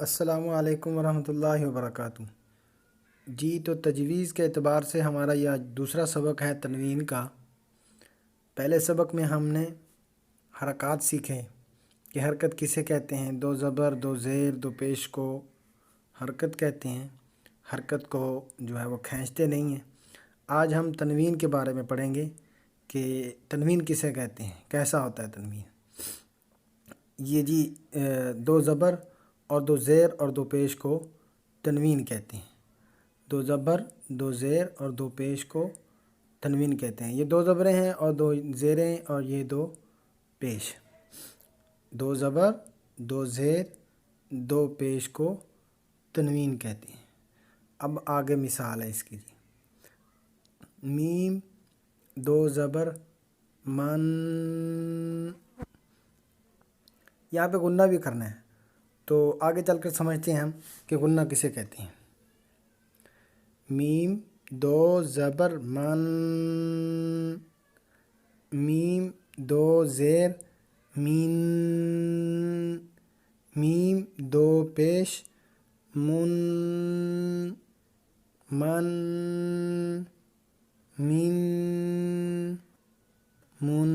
السلام علیکم ورحمۃ اللہ وبرکاتہ۔ جی تو تجویز کے اعتبار سے ہمارا یہ آج دوسرا سبق ہے تنوین کا۔ پہلے سبق میں ہم نے حرکات سیکھے کہ حرکت کسے کہتے ہیں، دو زبر، دو زیر، دو پیش کو حرکت کہتے ہیں۔ حرکت کو جو ہے وہ کھینچتے نہیں ہیں۔ آج ہم تنوین کے بارے میں پڑھیں گے کہ تنوین کسے کہتے ہیں، کیسا ہوتا ہے تنوین۔ یہ جی دو زبر اور دو زیر اور دو پیش کو تنوین کہتے ہیں۔ دو زبر، دو زیر اور دو پیش کو تنوین کہتے ہیں۔ یہ دو زبریں ہیں اور دو زیریں اور یہ دو پیش۔ دو زبر، دو زیر، دو پیش کو تنوین کہتے ہیں۔ اب آگے مثال ہے اس کی جی۔ میم، دو زبر، من، یہاں پہ غنہ بھی کرنا ہے تو آگے چل کر سمجھتے ہیں ہم کہ غنہ کسے کہتے ہیں۔ میم، دو زبر، من، میم، دو زیر، مین، میم، دو پیش، من، من، مین، من۔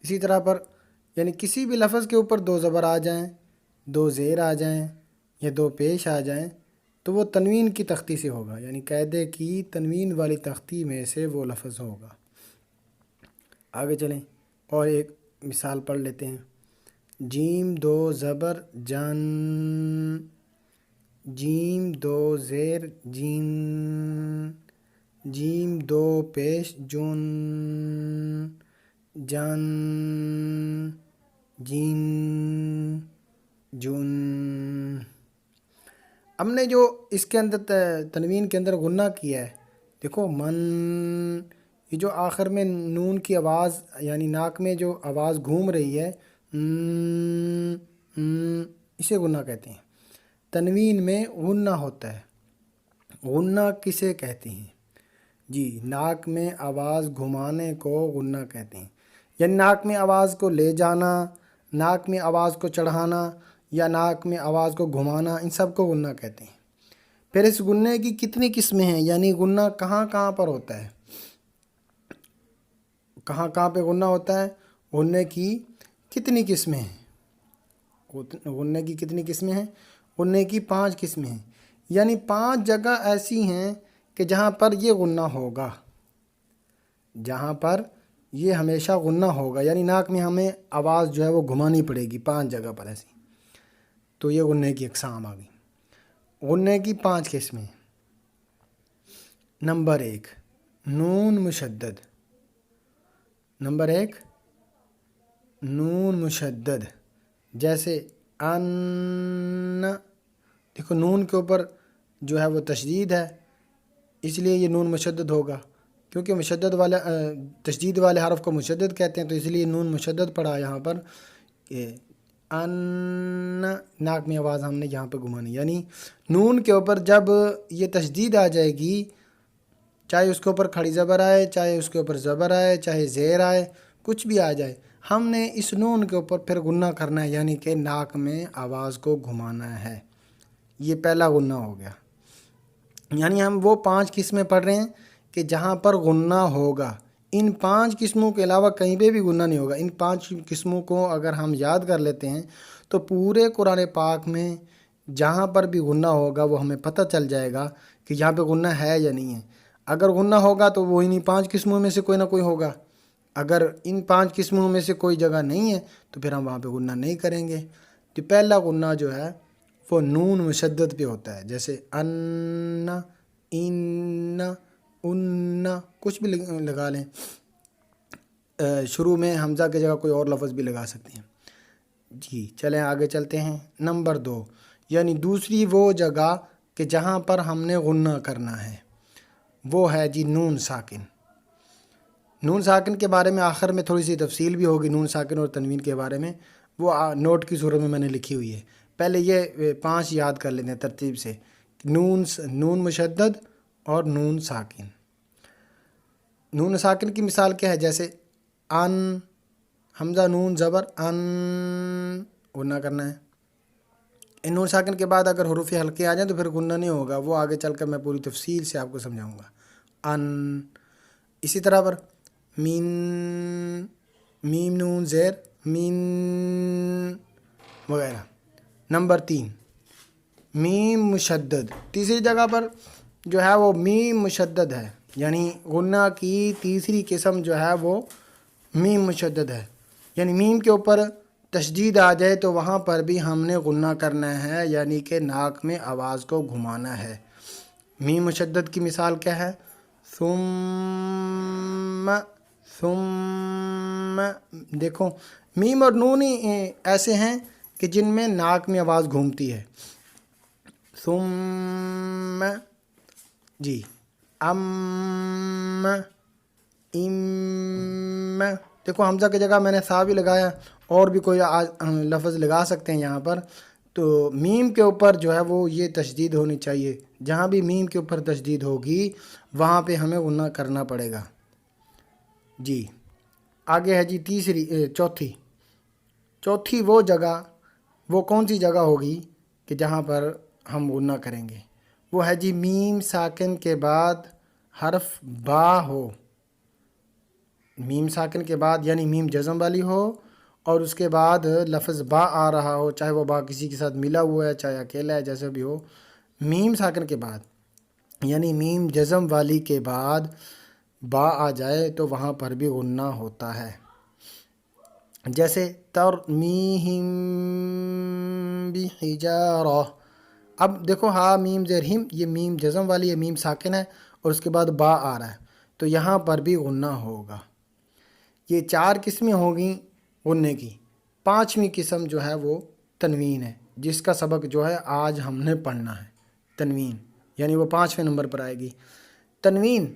اسی طرح پر یعنی کسی بھی لفظ کے اوپر دو زبر آ جائیں، دو زیر آ جائیں یا دو پیش آ جائیں تو وہ تنوین کی تختی سے ہوگا، یعنی قاعدے کی تنوین والی تختی میں سے وہ لفظ ہوگا۔ آگے چلیں اور ایک مثال پڑھ لیتے ہیں۔ جیم، دو زبر، جن، جیم، دو زیر، جین، جیم، دو پیش، جن، جن، جین، جن۔ ہم نے جو اس کے اندر تنوین کے اندر غنہ کیا ہے، دیکھو من، یہ جو آخر میں نون کی آواز یعنی ناک میں جو آواز گھوم رہی ہے، اسے غنہ کہتے ہیں۔ تنوین میں غنہ ہوتا ہے۔ غنہ کسے کہتے ہیں؟ جی، ناک میں آواز گھمانے کو غنہ کہتے ہیں، یعنی ناک میں آواز کو لے جانا، ناک میں آواز کو چڑھانا یا ناک میں آواز کو گھمانا، ان سب کو غنہ کہتے ہیں۔ پھر اس غنے کی کتنی قسمیں ہیں، یعنی غنہ کہاں کہاں پر ہوتا ہے، کہاں کہاں پہ غنہ ہوتا ہے، غنے کی کتنی قسمیں ہیں، غنے کی کتنی قسمیں ہیں، غنے کی 5 قسمیں ہیں، یعنی 5 جگہ ایسی ہیں کہ جہاں پر یہ غنہ ہوگا، جہاں پر یہ ہمیشہ غنہ ہوگا، یعنی ناک میں ہمیں آواز جو ہے وہ گھمانی پڑے گی 5 جگہ پر ایسی۔ تو یہ غنے کی اقسام آ گئی۔ غنے کی 5 قسمیں۔ نمبر 1، نون مشدد۔ نمبر 1، نون مشدد، جیسے ان، دیکھو نون کے اوپر جو ہے وہ تشدید ہے، اس لیے یہ نون مشدد ہوگا، کیونکہ مشدد والے تشدید والے حرف کو مشدد کہتے ہیں، تو اس لیے نون مشدد پڑھا یہاں پر کہ ان، ناک میں آواز ہم نے یہاں پہ گھمانی، یعنی نون کے اوپر جب یہ تشدید آ جائے گی، چاہے اس کے اوپر کھڑی زبر آئے، چاہے اس کے اوپر زبر آئے، چاہے زیر آئے، کچھ بھی آ جائے، ہم نے اس نون کے اوپر پھر غنہ کرنا ہے، یعنی کہ ناک میں آواز کو گھمانا ہے۔ یہ پہلا غنہ ہو گیا۔ یعنی ہم وہ 5 قسمیں پڑھ رہے ہیں کہ جہاں پر غنہ ہوگا، ان 5 قسموں کے علاوہ کہیں پہ بھی غنہ نہیں ہوگا۔ ان 5 قسموں کو اگر ہم یاد کر لیتے ہیں تو پورے قرآن پاک میں جہاں پر بھی غنہ ہوگا وہ ہمیں پتہ چل جائے گا کہ یہاں پہ غنہ ہے یا نہیں ہے۔ اگر غنہ ہوگا تو وہ انہی 5 قسموں میں سے کوئی نہ کوئی ہوگا، اگر ان 5 قسموں میں سے کوئی جگہ نہیں ہے تو پھر ہم وہاں پہ غنہ نہیں کریں گے۔ تو پہلا غنہ جو ہے وہ نون مشدد پہ ہوتا ہے، جیسے ان، ان، ان، کچھ بھی لگا لیں، شروع میں حمزہ کی جگہ کوئی اور لفظ بھی لگا سکتے ہیں۔ جی چلیں آگے چلتے ہیں۔ نمبر 2، یعنی دوسری وہ جگہ کہ جہاں پر ہم نے غنہ کرنا ہے، وہ ہے جی نون ساکن۔ نون ساکن کے بارے میں آخر میں تھوڑی سی تفصیل بھی ہوگی، نون ساکن اور تنوین کے بارے میں، وہ نوٹ کی صورت میں نے لکھی ہوئی ہے۔ پہلے یہ 5 یاد کر لیتے ہیں ترتیب سے، نون مشدد اور نون ساکن۔ نون ساکن کی مثال کیا ہے، جیسے ان، حمزہ نون زبر ان، غنہ کرنا ہے. ان نون ساکن کے بعد اگر حروف حلقے آ جائیں تو پھر غنہ نہیں ہوگا، وہ آگے چل کر میں پوری تفصیل سے آپ کو سمجھاؤں گا. ان. اسی طرح پر مین، میم نون زیر مین وغیرہ. نمبر 3 میم مشدد. تیسری جگہ پر جو ہے وہ میم مشدد ہے، یعنی غنہ کی تیسری قسم جو ہے وہ میم مشدد ہے. یعنی میم کے اوپر تشدید آ جائے تو وہاں پر بھی ہم نے غنہ کرنا ہے، یعنی کہ ناک میں آواز کو گھمانا ہے. میم مشدد کی مثال کیا ہے؟ ثم، ثم. دیکھو میم اور نون ہی ایسے ہیں کہ جن میں ناک میں آواز گھومتی ہے. ثم جی. ام، ام. دیکھو حمزہ کی جگہ میں نے سا بھی لگایا، اور بھی کوئی لفظ لگا سکتے ہیں یہاں پر. تو میم کے اوپر جو ہے وہ یہ تشدید ہونی چاہیے. جہاں بھی میم کے اوپر تشدید ہوگی وہاں پہ ہمیں غنہ کرنا پڑے گا. جی آگے ہے جی چوتھی وہ جگہ، وہ کون سی جگہ ہوگی کہ جہاں پر ہم غنہ کریں گے؟ وہ ہے جی میم ساکن کے بعد حرف با ہو. میم ساکن کے بعد یعنی میم جزم والی ہو اور اس کے بعد لفظ با آ رہا ہو، چاہے وہ با کسی کے ساتھ ملا ہوا ہے چاہے اکیلا ہے، جیسا بھی ہو. میم ساکن کے بعد یعنی میم جزم والی کے بعد با آ جائے تو وہاں پر بھی غنہ ہوتا ہے. جیسے ترمیہم بحجارہ. اب دیکھو ہا میم زیر ہم، یہ میم جزم والی ہے، میم ساکن ہے اور اس کے بعد با آ رہا ہے تو یہاں پر بھی غنہ ہوگا. یہ 4 قسمیں ہوگیں غنے کی. 5ویں قسم جو ہے وہ تنوین ہے، جس کا سبق جو ہے آج ہم نے پڑھنا ہے. تنوین یعنی وہ 5ویں نمبر پر آئے گی. تنوین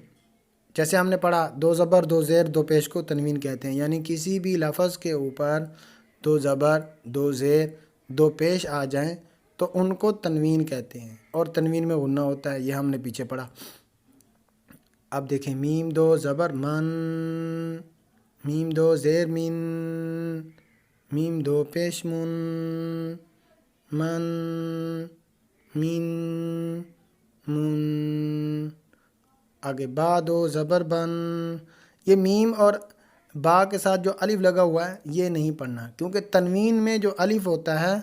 جیسے ہم نے پڑھا 2 زبر 2 زیر 2 پیش کو تنوین کہتے ہیں، یعنی کسی بھی لفظ کے اوپر 2 زبر 2 زیر 2 پیش آ جائیں تو ان کو تنوین کہتے ہیں، اور تنوین میں غنہ ہوتا ہے. یہ ہم نے پیچھے پڑھا. اب دیکھیں میم 2 زبر من، میم 2 زیر من، میم 2 پیش من، من، مین، من. آگے با 2 زبر بن. یہ میم اور با کے ساتھ جو الف لگا ہوا ہے یہ نہیں پڑھنا، کیونکہ تنوین میں جو الف ہوتا ہے،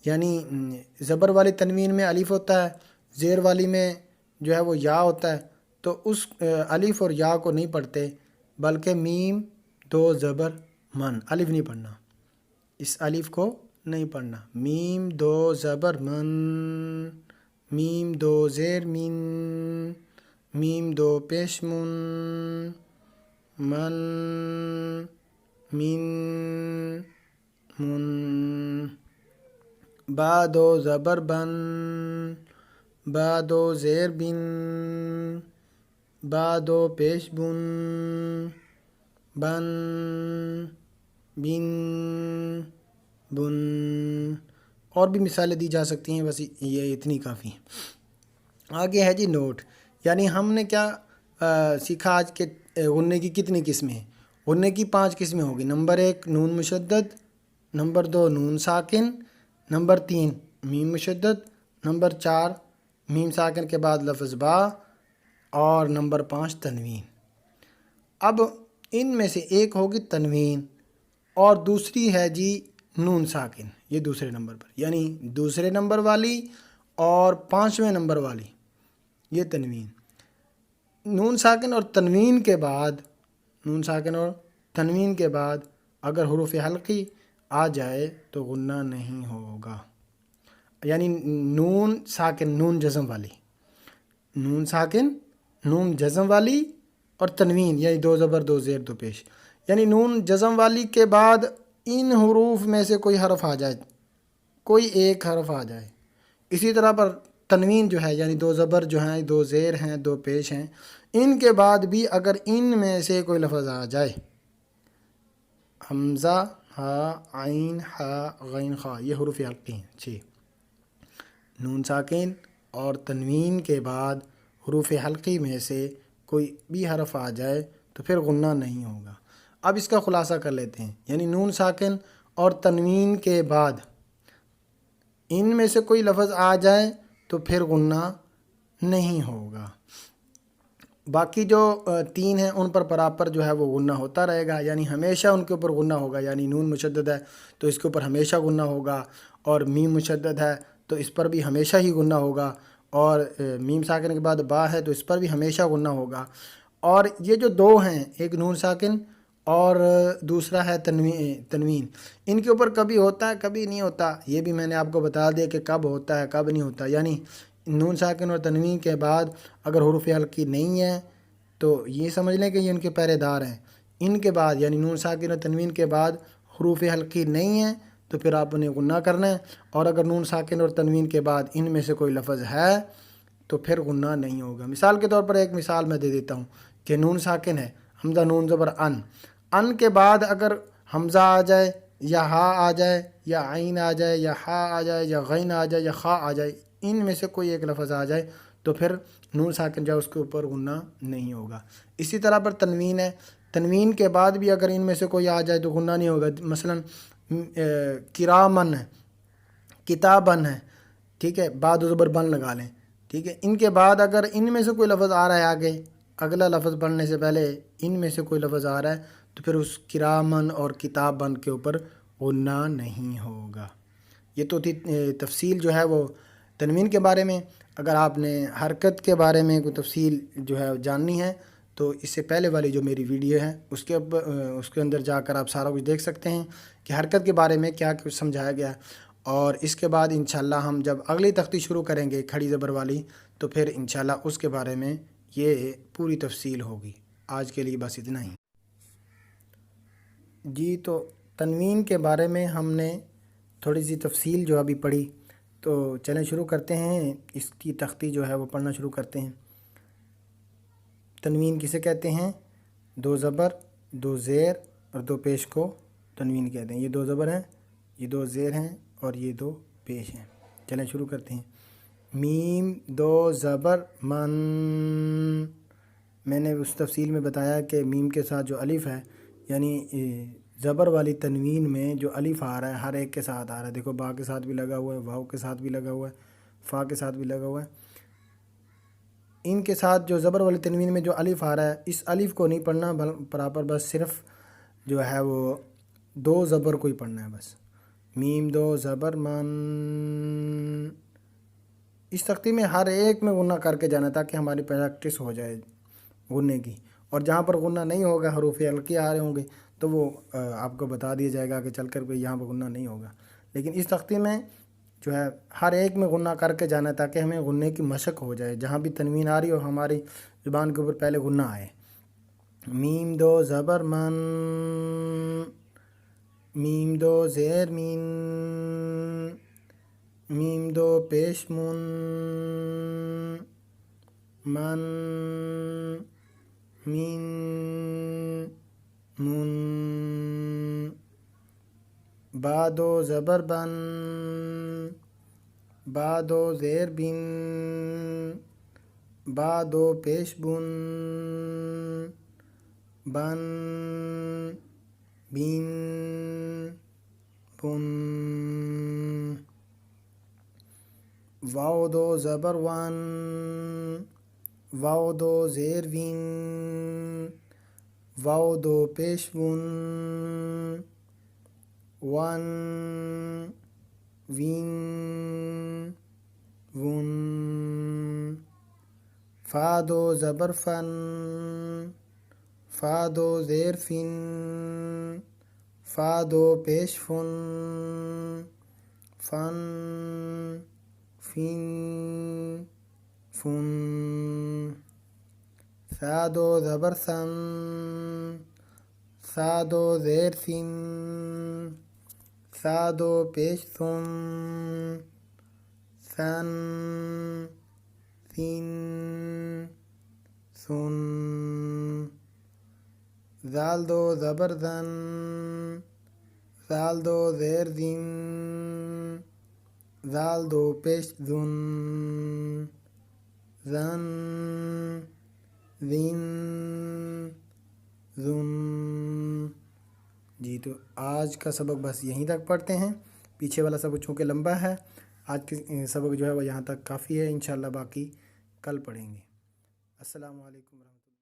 یعنی زبر والی تنوین میں الف ہوتا ہے، زیر والی میں جو ہے وہ یا ہوتا ہے، تو اس الف اور یا کو نہیں پڑھتے، بلکہ میم 2 زبر من، الف نہیں پڑھنا، اس الف کو نہیں پڑھنا. میم 2 زبر من، میم 2 زیر مین، میم 2 پیش من، من، مین، من. با 2 زبر بن، با 2 زیر بن، با 2 پیش بن، بن، بن، بن. اور بھی مثالیں دی جا سکتی ہیں، بس یہ اتنی کافی ہیں. آگے ہے جی نوٹ. یعنی ہم نے کیا سیکھا آج کے غنے کی کتنی قسمیں ہیں؟ غنے کی 5 قسمیں ہوگی. نمبر 1 نون مشدد، نمبر 2 نون ساکن، نمبر 3 میم مشدد، نمبر 4 میم ساکن کے بعد لفظ با، اور نمبر 5 تنوین. اب ان میں سے ایک ہوگی تنوین اور دوسری ہے جی نون ساکن. یہ دوسرے نمبر پر، یعنی دوسرے نمبر والی اور 5ویں نمبر والی یہ تنوین. نون ساکن اور تنوین کے بعد، نون ساکن اور تنوین کے بعد اگر حروف حلقی آ جائے تو غنہ نہیں ہوگا. یعنی نون ساکن نون جزم والی، نون ساکن نون جزم والی اور تنوین یعنی 2 زبر 2 زیر 2 پیش. یعنی نون جزم والی کے بعد ان حروف میں سے کوئی حرف آ جائے، کوئی ایک حرف آ جائے. اسی طرح پر تنوین جو ہے یعنی 2 زبر جو ہیں 2 زیر ہیں 2 پیش ہیں، ان کے بعد بھی اگر ان میں سے کوئی لفظ آ جائے، حمزہ ہا عین ہا غین خا یہ حروف حلقی ہیں 6. نون ساکن اور تنوین کے بعد حروف حلقی میں سے کوئی بھی حرف آ جائے تو پھر غنہ نہیں ہوگا. اب اس کا خلاصہ کر لیتے ہیں. یعنی نون ساکن اور تنوین کے بعد ان میں سے کوئی لفظ آ جائے تو پھر غنہ نہیں ہوگا۔ باقی جو تین ہیں ان پر برابر جو ہے وہ غنہ ہوتا رہے گا، یعنی ہمیشہ ان کے اوپر غنہ ہوگا، یعنی نون مشدد ہے تو اس کے اوپر ہمیشہ غنہ ہوگا، اور میم مشدد ہے تو اس پر بھی ہمیشہ ہی غنہ ہوگا، اور میم ساکن کے بعد با ہے تو اس پر بھی ہمیشہ غنہ ہوگا۔ اور یہ جو دو ہیں، ایک نون ساکن اور دوسرا ہے تنوین، ان کے اوپر کبھی ہوتا ہے کبھی نہیں ہوتا۔ یہ بھی میں نے آپ کو بتا دیا کہ کب ہوتا ہے کب نہیں ہوتا، یعنی نون ساکن اور تنوین کے بعد اگر حروف حلقی نہیں ہے تو یہ سمجھ لیں کہ یہ ان کے پہرے دار ہیں۔ ان کے بعد یعنی نون ساکن اور تنوین کے بعد حروف حلقی نہیں ہیں تو پھر آپ انہیں غنہ کرنا ہے، اور اگر نون ساکن اور تنوین کے بعد ان میں سے کوئی لفظ ہے تو پھر غنہ نہیں ہوگا۔ مثال کے طور پر ایک مثال میں دے دیتا ہوں کہ نون ساکن ہے، حمزہ نون زبر ان کے بعد اگر حمزہ آ جائے یا ہا آ جائے یا عین آ جائے یا ہا آ جائے یا غین آ جائے یا خا آ جائے، ان میں سے کوئی ایک لفظ آ جائے تو پھر نون ساکن جو ہے اس کے اوپر غنہ نہیں ہوگا۔ اسی طرح پر تنوین ہے، تنوین کے بعد بھی اگر ان میں سے کوئی آ جائے تو غنہ نہیں ہوگا۔ مثلا کرامن ہے، کتابن ہے، ٹھیک ہے، بعد زبر بن لگا لیں، ٹھیک ہے۔ ان کے بعد اگر ان میں سے کوئی لفظ آ رہا ہے آگے، اگلا لفظ پڑھنے سے پہلے ان میں سے کوئی لفظ آ رہا ہے تو پھر اس کرامن اور کتابن کے اوپر غنہ نہیں ہوگا۔ یہ تو تھی تفصیل جو ہے وہ تنوین کے بارے میں۔ اگر آپ نے حرکت کے بارے میں کوئی تفصیل جو ہے جاننی ہے تو اس سے پہلے والی جو میری ویڈیو ہے اس کے اندر جا کر آپ سارا کچھ دیکھ سکتے ہیں کہ حرکت کے بارے میں کیا کچھ سمجھایا گیا ہے۔ اور اس کے بعد انشاءاللہ ہم جب اگلی تختی شروع کریں گے کھڑی زبر والی تو پھر انشاءاللہ اس کے بارے میں یہ پوری تفصیل ہوگی۔ آج کے لیے بس اتنا ہی جی۔ تو تنوین کے بارے میں ہم نے تھوڑی سی تفصیل جو ابھی پڑھی، تو چلیں شروع کرتے ہیں، اس کی تختی جو ہے وہ پڑھنا شروع کرتے ہیں۔ تنوین کسے کہتے ہیں؟ دو زبر، دو زیر اور دو پیش کو تنوین کہتے ہیں۔ یہ دو زبر ہیں، یہ دو زیر ہیں اور یہ دو پیش ہیں۔ چلیں شروع کرتے ہیں۔ میم دو زبر من، میں نے اس تفصیل میں بتایا کہ میم کے ساتھ جو الف ہے، یعنی زبر والی تنوین میں جو الف آ رہا ہے ہر ایک کے ساتھ آ رہا ہے، دیکھو با کے ساتھ بھی لگا ہوا ہے، واو کے ساتھ بھی لگا ہوا ہے، فا کے ساتھ بھی لگا ہوا ہے۔ ان کے ساتھ جو زبر والی تنوین میں جو الف آ رہا ہے، اس الف کو نہیں پڑھنا برابر، بس صرف جو ہے وہ دو زبر کو ہی پڑھنا ہے بس۔ میم دو زبر من، اس تختی میں ہر ایک میں غنہ کر کے جانا تاکہ ہماری پریکٹس ہو جائے غنے کی، اور جہاں پر غنہ نہیں ہوگا، حروف حلقے آ رہے ہوں گے تو وہ آپ کو بتا دیا جائے گا کہ چل کر کے یہاں پر غنہ نہیں ہوگا۔ لیکن اس تختی میں جو ہے ہر ایک میں غنہ کر کے جانا تاکہ ہمیں غنے کی مشق ہو جائے، جہاں بھی تنوین آ رہی ہو ہماری زبان کے اوپر پہلے غنہ آئے۔ میم دو زبر من، میم دو زیر مین، میم دو پیش من، من، مین، من، با دو زبر بن، با دو زیر بن، با دو پیش بن، بن، بین، بن، واو دو زبر ون، واو دو زیر وین، واو دو پیش ون، ون، وین، ون، فا دو زبر فن، فا دو زیر فن، فا دو پیش فن، فن، فن، فن، ثا دو زبر ثن، ثا دو زیر ثن، ثا دو پیش ثن، ثن، ثن، ثن، ذال دو زبر ذن، ذال دو زیر ذن، ذال دو پیش ذن، ذن، ذن، ذن، جی تو آج کا سبق بس یہیں تک پڑھتے ہیں، پیچھے والا سبق چونکہ لمبا ہے، آج کے سبق جو ہے وہ یہاں تک کافی ہے، انشاءاللہ باقی کل پڑھیں گے۔ السلام علیکم ورحمۃ اللہ۔